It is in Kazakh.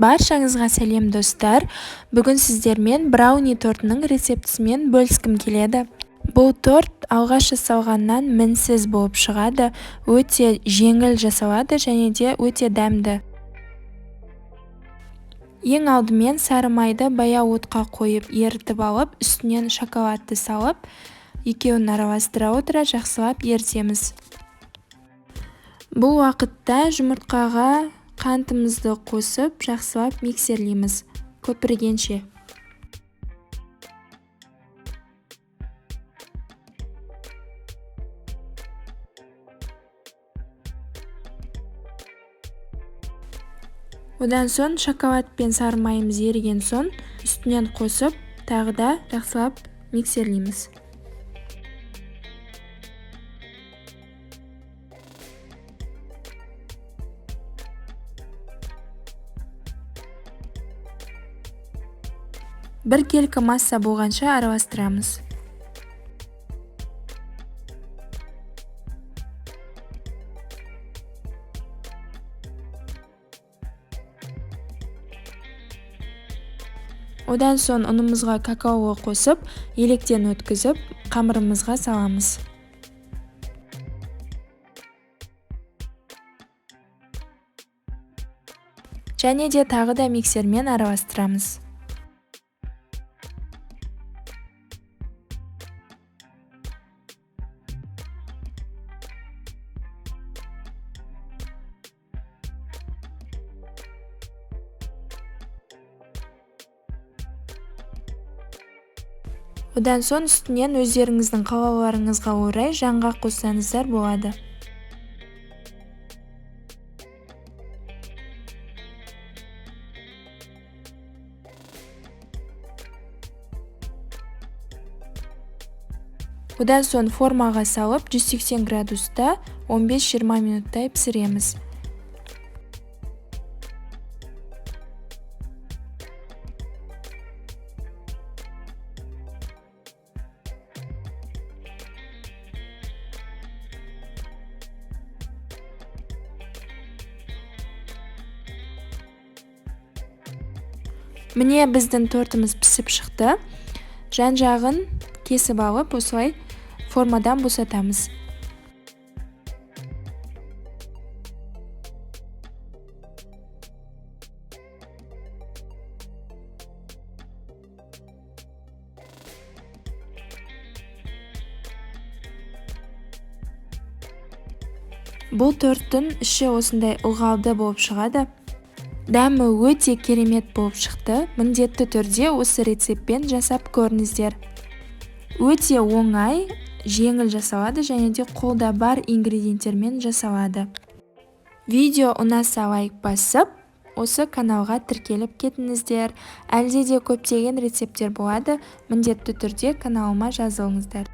Баршаңызға сәлем достар. Бүгін сіздермен брауни тортының рецептісімен бөліскім келеді. Бұл торт алғаш жасалғаннан мінсіз болып шығады, өте жеңіл жасалады және де өте дәмді. Ең алдымен сары майды баяу отқа қойып ерітіп алып, үстінен шоколадты салып, екеуін араластыра отыра жақсылап ерітеміз. Бұл уақытта жұмыртқаға қантымызды қосып, жақсылап миксерлейміз, көпіргенше. Одан соң шоколад пен сары майымыз еріген соң, үстінен қосып, тағы да жақсылап миксерлейміз. Бір келкі масса болғанша араластырамыз. Одан соң ұнымызға какао қосып, електен өткізіп, қамырымызға саламыз. Және де тағы да миксермен араластырамыз. Одан соң үстінен өздеріңіздің қалауларыңызға орай жаңғақ қоссаңыздар болады. Одан соң формаға салып 180 градуста 15-20 минуттай пісіреміз. Міне біздің тортымыз пісіп шықты. Жан-жағын кесіп алып, осылай формадан босатамыз. Бұл торттың іші осындай ылғалды болып шығады. Дәмі өте керемет болып шықты. Міндетті түрде осы рецептпен жасап көріңіздер. Өте оңай, жеңіл жасалады және де қолда бар ингредиенттермен жасалады. Видео ұнаса лайк басып, осы каналға тіркеліп кетіңіздер. Әлде де көптеген рецепттер болады. Міндетті түрде каналыма жазылыңыздар.